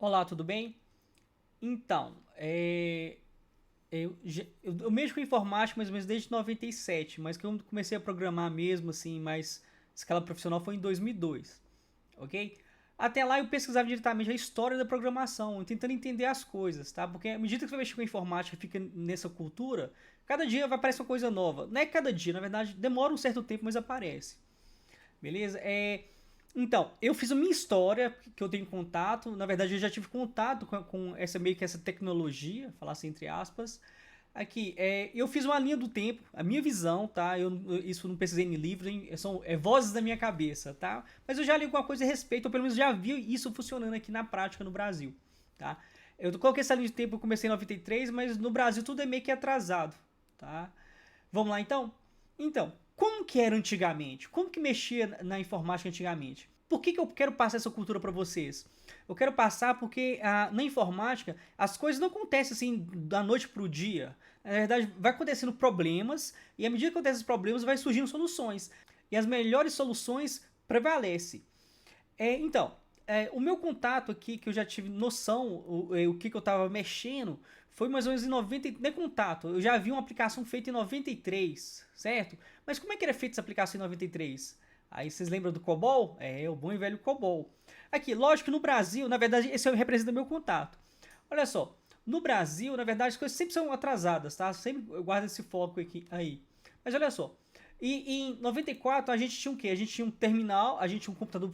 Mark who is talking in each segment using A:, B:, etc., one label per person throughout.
A: Olá, tudo bem? Então, eu mexo com informática mais ou menos desde 97, mas que eu comecei a programar mesmo, assim, mais escala profissional foi em 2002, ok? Até lá eu pesquisava diretamente a história da programação, tentando entender as coisas, tá? Porque à medida que você vai mexer com informática, fica nessa cultura, cada dia vai aparecer uma coisa nova. Não é cada dia, na verdade, demora um certo tempo, mas aparece. Beleza? Então, eu fiz a minha história, que eu tenho contato. Na verdade, eu já tive contato com essa meio que essa tecnologia, falar assim entre aspas. Aqui, eu fiz uma linha do tempo, a minha visão, tá? Isso não precisei em livro, hein? São vozes da minha cabeça, tá? Mas eu já li alguma coisa a respeito, ou pelo menos já vi isso funcionando aqui na prática no Brasil, tá? Eu coloquei essa linha de tempo, eu comecei em 93, mas no Brasil tudo é meio que atrasado, tá? Vamos lá então? Então, como que era antigamente? Como que mexia na informática antigamente? Por que eu quero passar essa cultura para vocês? Eu quero passar porque na informática as coisas não acontecem assim da noite para o dia. Na verdade, vai acontecendo problemas e à medida que acontecem os problemas, vai surgindo soluções. E as melhores soluções prevalecem. O meu contato aqui, que eu já tive noção o que eu estava mexendo, foi mais ou menos em 90. Não é contato, eu já vi uma aplicação feita em 93, certo? Mas como é que era feita essa aplicação em 93? Aí vocês lembram do COBOL? É, o bom e velho COBOL. Aqui, lógico que no Brasil, na verdade, esse representa meu contato. Olha só, no Brasil, na verdade, as coisas sempre são atrasadas, tá? Sempre eu guardo esse foco aqui, aí. Mas olha só, e em 94 a gente tinha o quê? A gente tinha um terminal, a gente tinha um computador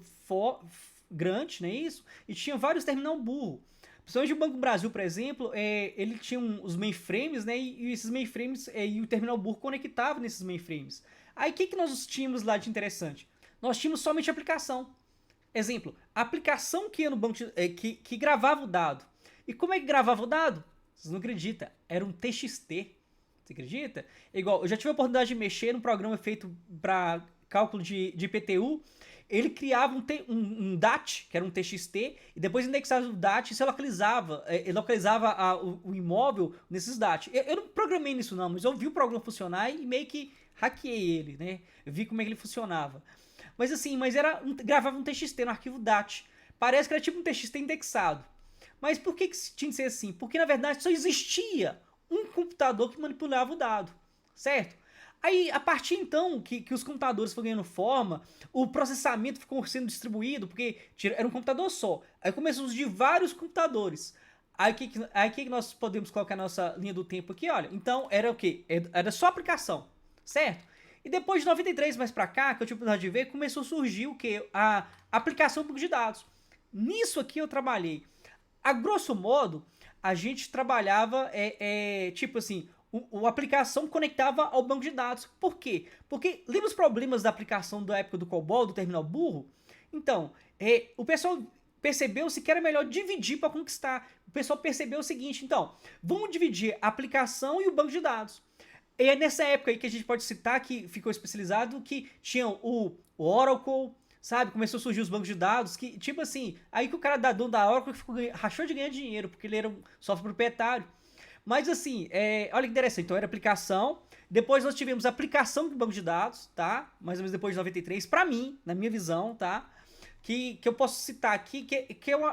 A: grande, não é isso? E tinha vários terminal burro. Principalmente o Banco do Brasil, por exemplo, ele tinha os mainframes, né? E esses mainframes e o terminal burro conectavam nesses mainframes. Aí o que nós tínhamos lá de interessante? Nós tínhamos somente aplicação. Exemplo, a aplicação que ia no banco que gravava o dado. E como é que gravava o dado? Vocês não acreditam, era um TXT. Você acredita? Igual, eu já tive a oportunidade de mexer num programa feito para cálculo de IPTU. Ele criava um DAT, que era um TXT, e depois indexava o DAT e você localizava, ele localizava o imóvel nesses DAT. Eu não programei nisso não, mas eu vi o programa funcionar e meio que hackeei ele, né? Eu vi como é que ele funcionava. Mas assim, gravava um TXT no arquivo DAT. Parece que era tipo um TXT indexado. Mas por que tinha que ser assim? Porque na verdade só existia um computador que manipulava o dado, certo? Aí, a partir então que os computadores foram ganhando forma, o processamento ficou sendo distribuído, porque era um computador só. Aí começou a surgir vários computadores. Aí que nós podemos colocar a nossa linha do tempo aqui? Olha, então era o quê? Era só aplicação, certo? E depois de 93 mais pra cá, que eu tive a oportunidade de ver, começou a surgir o quê? A aplicação do banco de dados. Nisso aqui eu trabalhei. A grosso modo, a gente trabalhava, tipo assim, a aplicação conectava ao banco de dados. Por quê? Porque lembra os problemas da aplicação da época do COBOL, do terminal burro? Então, o pessoal percebeu-se que era melhor dividir para conquistar. O pessoal percebeu o seguinte, então, vamos dividir a aplicação e o banco de dados. E é nessa época aí que a gente pode citar que ficou especializado que tinham o Oracle, sabe? Começou a surgir os bancos de dados, que, tipo assim, aí que o cara da dono da Oracle rachou de ganhar dinheiro, porque ele era um software proprietário. Mas assim, olha que interessante, então era aplicação, depois nós tivemos aplicação do banco de dados, tá? Mais ou menos depois de 93, pra mim, na minha visão, tá? Que eu posso citar aqui,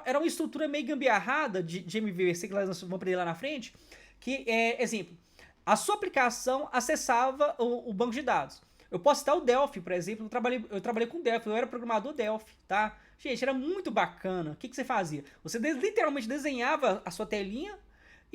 A: era uma estrutura meio gambiarrada de MVC, que nós vamos aprender lá na frente, que é, exemplo, a sua aplicação acessava o banco de dados. Eu posso citar o Delphi, por exemplo. Eu trabalhei com Delphi, eu era programador Delphi, tá? Gente, era muito bacana. O que você fazia? Você literalmente desenhava a sua telinha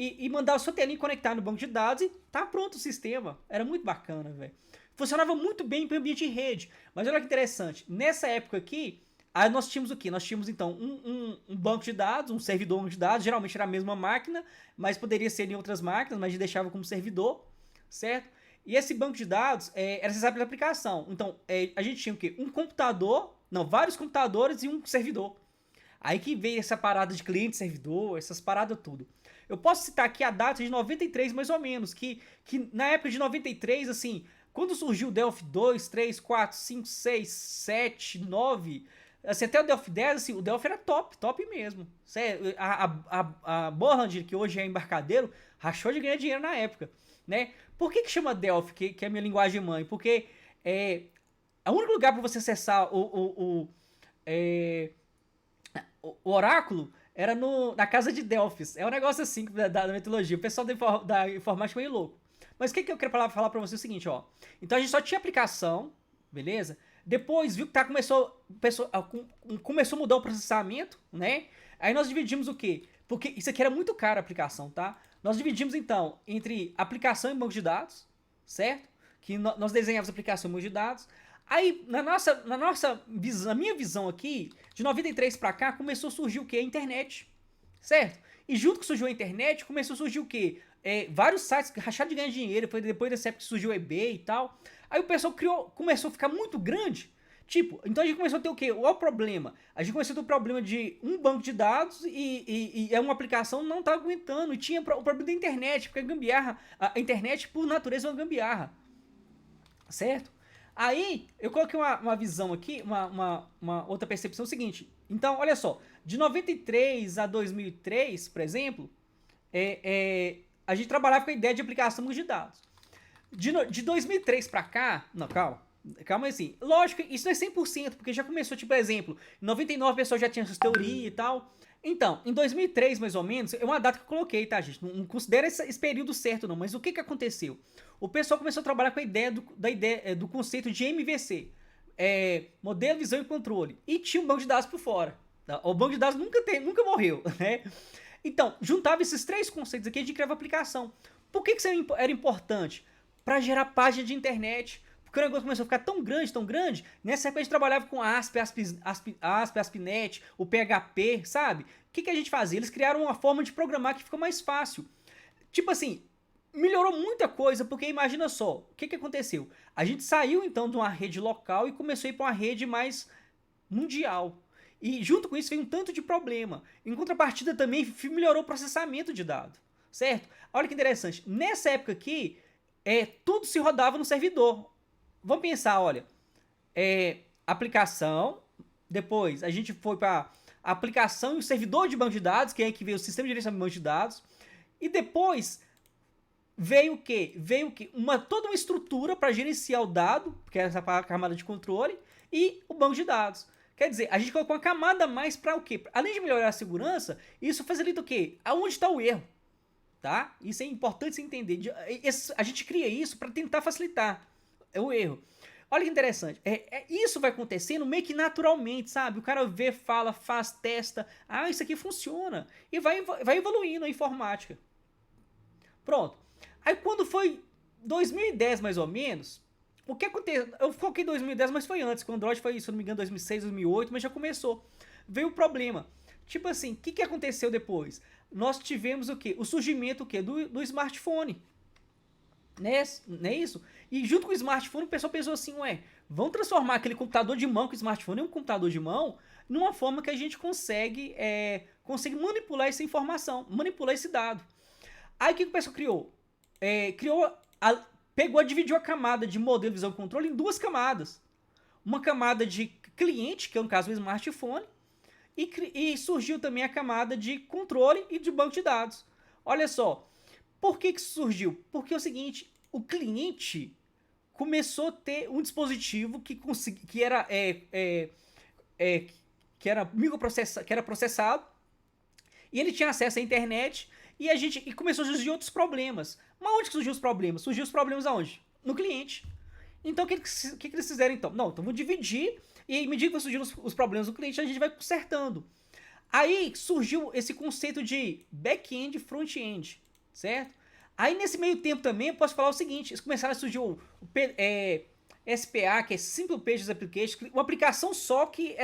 A: e mandava a sua telinha conectar no banco de dados e tá pronto o sistema. Era muito bacana, velho. Funcionava muito bem para o ambiente de rede. Mas olha que interessante. Nessa época aqui, aí nós tínhamos o quê? Nós tínhamos então um banco de dados, um servidor de dados, geralmente era a mesma máquina, mas poderia ser em outras máquinas, mas a gente deixava como servidor, certo? E esse banco de dados era acessível pela aplicação. Então, a gente tinha o quê? Um computador, não, vários computadores e um servidor. Aí que veio essa parada de cliente-servidor, essas paradas tudo. Eu posso citar aqui a data de 93 mais ou menos, que na época de 93, assim, quando surgiu o Delphi 2, 3, 4, 5, 6, 7, 9, assim, até o Delphi 10, assim, o Delphi era top, top mesmo. A Borland, que hoje é embarcadeiro, rachou de ganhar dinheiro na época, né? Por que chama Delphi, que é a minha linguagem mãe? Porque é o único lugar para você acessar é, o oráculo era na casa de Delphos. É um negócio assim da mitologia. O pessoal da informática é meio louco. Mas o que eu quero falar pra você é o seguinte, ó. Então a gente só tinha aplicação, beleza? Depois viu que começou a mudar o processamento, né? Aí nós dividimos o quê? Porque isso aqui era muito caro a aplicação, tá? Nós dividimos então entre aplicação e banco de dados, certo? Que nós desenhamos aplicação e banco de dados. Aí, na minha visão aqui, de 93 pra cá, começou a surgir o quê? A internet, certo? E junto que surgiu a internet, começou a surgir o quê? Vários sites racharam de ganhar dinheiro, foi depois dessa época que surgiu o eBay e tal. Aí o pessoal começou a ficar muito grande. Tipo, então a gente começou a ter o quê? Qual o problema? A gente começou a ter o problema de um banco de dados e uma aplicação não tá aguentando. E tinha o problema da internet, porque a gambiarra, a internet por natureza é uma gambiarra. Certo? Aí, eu coloquei uma visão aqui, uma outra percepção seguinte. Então, olha só, de 93 a 2003, por exemplo, a gente trabalhava com a ideia de aplicação de dados. De 2003 pra cá, não, calma assim, lógico, isso não é 100%, porque já começou, tipo, exemplo, em 99 pessoas já tinham essa teoria e tal. Então, em 2003, mais ou menos, é uma data que eu coloquei, tá, gente? Não considera esse período certo, não. Mas o que aconteceu? O pessoal começou a trabalhar com a ideia do conceito de MVC. Modelo, visão e controle. E tinha um banco de dados por fora. Tá? O banco de dados nunca morreu, né? Então, juntava esses três conceitos aqui e a gente criava aplicação. Por que isso era importante? Para gerar página de internet. Porque o negócio começou a ficar tão grande, nessa época a gente trabalhava com ASP.NET, o PHP, sabe? O que a gente fazia? Eles criaram uma forma de programar que ficou mais fácil. Tipo assim, melhorou muita coisa, porque imagina só, o que aconteceu? A gente saiu então de uma rede local e começou a ir para uma rede mais mundial. E junto com isso veio um tanto de problema. Em contrapartida também melhorou o processamento de dados, certo? Olha que interessante, nessa época aqui, tudo se rodava no servidor. Vamos pensar, olha, aplicação, depois a gente foi para aplicação e o servidor de banco de dados, que é aí que veio o sistema de gerenciamento de banco de dados, e depois veio o quê? Toda uma estrutura para gerenciar o dado, que é essa camada de controle, e o banco de dados. Quer dizer, a gente colocou uma camada a mais para o quê? Além de melhorar a segurança, isso facilita o quê? Aonde está o erro? Tá? Isso é importante você entender. A gente cria isso para tentar facilitar o erro. Olha que interessante. Isso vai acontecendo meio que naturalmente, sabe? O cara vê, fala, faz, testa. Ah, isso aqui funciona. E vai evoluindo a informática. Pronto. Aí quando foi 2010 mais ou menos, o que aconteceu? Eu coloquei 2010, mas foi antes. Quando o Android foi, se eu não me engano, 2006, 2008, mas já começou. Veio o problema. Tipo assim, o que aconteceu depois? Nós tivemos o quê? O surgimento do smartphone. Né isso? E junto com o smartphone, o pessoal pensou assim, vamos transformar aquele computador de mão, que o smartphone é um computador de mão, numa forma que a gente consegue manipular essa informação, manipular esse dado. Aí o que o pessoal criou? Dividiu a camada de modelo, visão e controle em duas camadas. Uma camada de cliente, que é no caso o smartphone, e surgiu também a camada de controle e de banco de dados. Olha só, por que isso surgiu? Porque é o seguinte, o cliente começou a ter um dispositivo que era processado, e ele tinha acesso à internet, e começou a surgir outros problemas. Mas onde que surgiu os problemas? Surgiu os problemas aonde? No cliente. Então o que eles fizeram então? Não, então vamos dividir, e à medida que surgiram os problemas do cliente, a gente vai consertando. Aí surgiu esse conceito de back-end e front-end, certo? Aí nesse meio tempo também eu posso falar o seguinte, eles começaram a surgir o SPA, que é Simple Pages Application, uma aplicação só que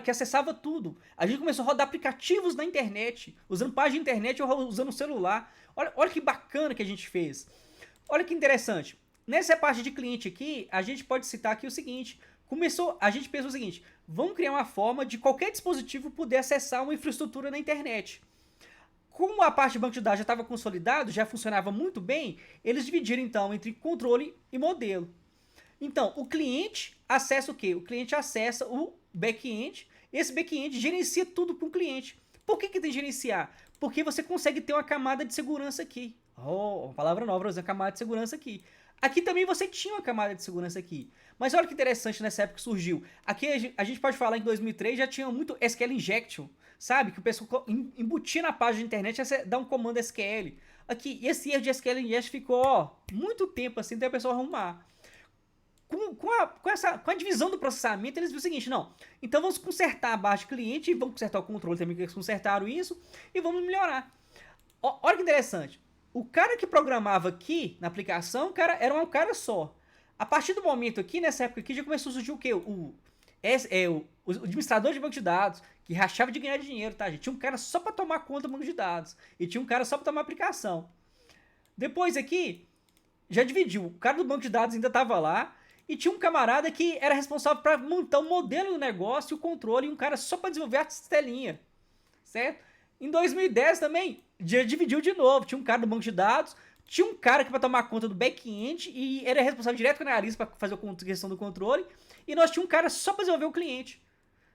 A: acessava tudo. A gente começou a rodar aplicativos na internet, usando página de internet ou usando o celular. Olha que bacana que a gente fez. Olha que interessante. Nessa parte de cliente aqui, a gente pode citar aqui o seguinte, a gente pensou o seguinte, vamos criar uma forma de qualquer dispositivo poder acessar uma infraestrutura na internet. Como a parte de banco de dados já estava consolidado, já funcionava muito bem, eles dividiram então entre controle e modelo. Então, o cliente acessa o quê? O cliente acessa o back-end, esse back-end gerencia tudo para o cliente. Por que tem que gerenciar? Porque você consegue ter uma camada de segurança aqui. Uma palavra nova, uma camada de segurança aqui. Aqui também você tinha uma camada de segurança aqui. Mas olha que interessante nessa época que surgiu. Aqui a gente pode falar que em 2003 já tinha muito SQL Injection, sabe? Que o pessoal embutia na página de internet e dá um comando SQL. Aqui, e esse erro de SQL Injection ficou, ó, muito tempo assim até a pessoa arrumar. Com a divisão do processamento, eles viram o seguinte, não, então vamos consertar a base de cliente, vamos consertar o controle também, que eles consertaram isso, e vamos melhorar. Olha que interessante, o cara que programava aqui na aplicação, cara, era um cara só. A partir do momento aqui, nessa época aqui, já começou a surgir o quê? O administrador de banco de dados, que rachava de ganhar dinheiro, tá, gente? Tinha um cara só para tomar conta do banco de dados, e tinha um cara só para tomar aplicação. Depois aqui, já dividiu, o cara do banco de dados ainda estava lá, e tinha um camarada que era responsável para montar o modelo do negócio, o controle, e um cara só para desenvolver a telinha, certo? Em 2010 também, já dividiu de novo, tinha um cara do banco de dados, tinha um cara que para tomar conta do back-end e era responsável direto com a analista para fazer a questão do controle, e nós tínhamos um cara só para desenvolver o cliente,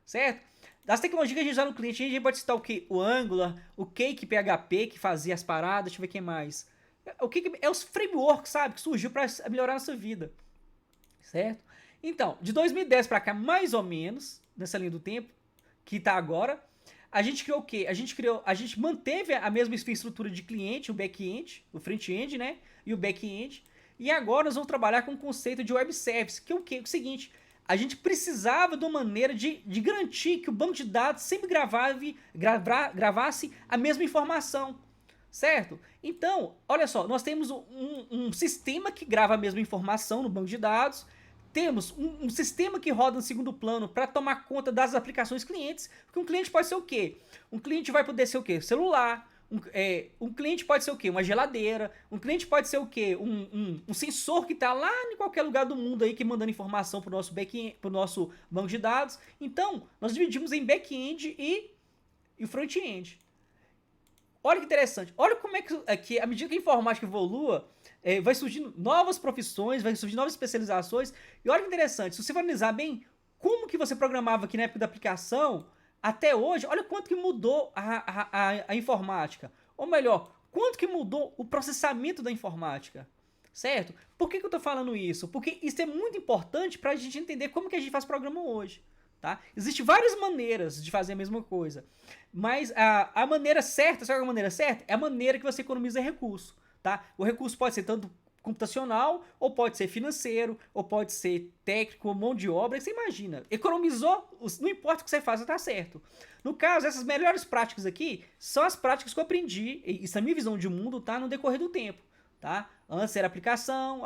A: certo? Das tecnologias que a gente usa no cliente, a gente pode citar o que? O Angular, o Cake PHP, que fazia as paradas, deixa eu ver quem mais. O que é os frameworks, sabe, que surgiu para melhorar a nossa vida. Certo? Então, de 2010 para cá, mais ou menos, nessa linha do tempo, que tá agora, a gente criou o quê? A gente manteve a mesma infraestrutura de cliente, o back-end, o front-end, né? E o back-end. E agora nós vamos trabalhar com o conceito de web service, que é o quê? O seguinte, a gente precisava de uma maneira de garantir que o banco de dados sempre gravasse a mesma informação. Certo? Então, olha só, nós temos um sistema que grava a mesma informação no banco de dados, temos um sistema que roda no segundo plano para tomar conta das aplicações clientes, porque um cliente pode ser o quê? Um cliente vai poder ser o quê? Celular, um cliente pode ser o quê? Uma geladeira, um cliente pode ser o quê? Um sensor que está lá em qualquer lugar do mundo aí que mandando informação para o nosso back-end, para o nosso banco de dados. Então, nós dividimos em back-end e front-end. Olha que interessante, olha como é que à medida que a informática evolua, vai surgindo novas profissões, vai surgindo novas especializações, e olha que interessante, se você for analisar bem como que você programava aqui na época da aplicação, até hoje, olha quanto que mudou a informática, ou melhor, quanto que mudou o processamento da informática, certo? Por que eu tô falando isso? Porque isso é muito importante para a gente entender como que a gente faz programa hoje. Tá? Existem várias maneiras de fazer a mesma coisa, mas a maneira certa, sabe qual é a maneira certa? É a maneira que você economiza recurso, tá? O recurso pode ser tanto computacional, ou pode ser financeiro, ou pode ser técnico, ou mão de obra, você imagina. Economizou, não importa o que você faça, tá certo. No caso, essas melhores práticas aqui são as práticas que eu aprendi, isso é a minha visão de mundo, tá? No decorrer do tempo, tá? Antes era aplicação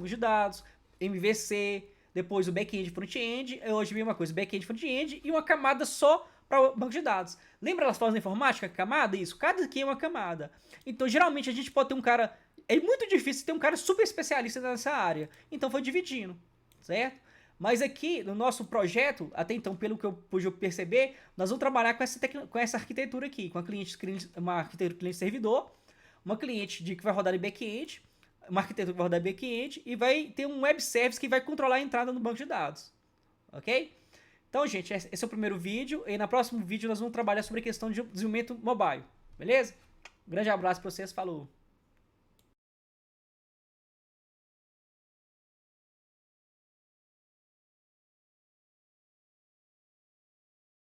A: de dados, MVC, depois o back-end e front-end, hoje vem uma coisa, back-end e front-end e uma camada só para o banco de dados. Lembra das formas da informática, camada? Isso, cada aqui é uma camada. Então, geralmente, a gente pode ter um cara... É muito difícil ter um cara super especialista nessa área. Então, foi dividindo, certo? Mas aqui, no nosso projeto, até então, pelo que eu pude perceber, nós vamos trabalhar com essa arquitetura aqui, com uma arquitetura cliente-servidor, uma cliente que vai rodar em back-end, uma arquitetura que vai rodar back-end e vai ter um web service que vai controlar a entrada no banco de dados, ok? Então, gente, esse é o primeiro vídeo e no próximo vídeo nós vamos trabalhar sobre a questão de desenvolvimento mobile, beleza? Um grande abraço para vocês, falou!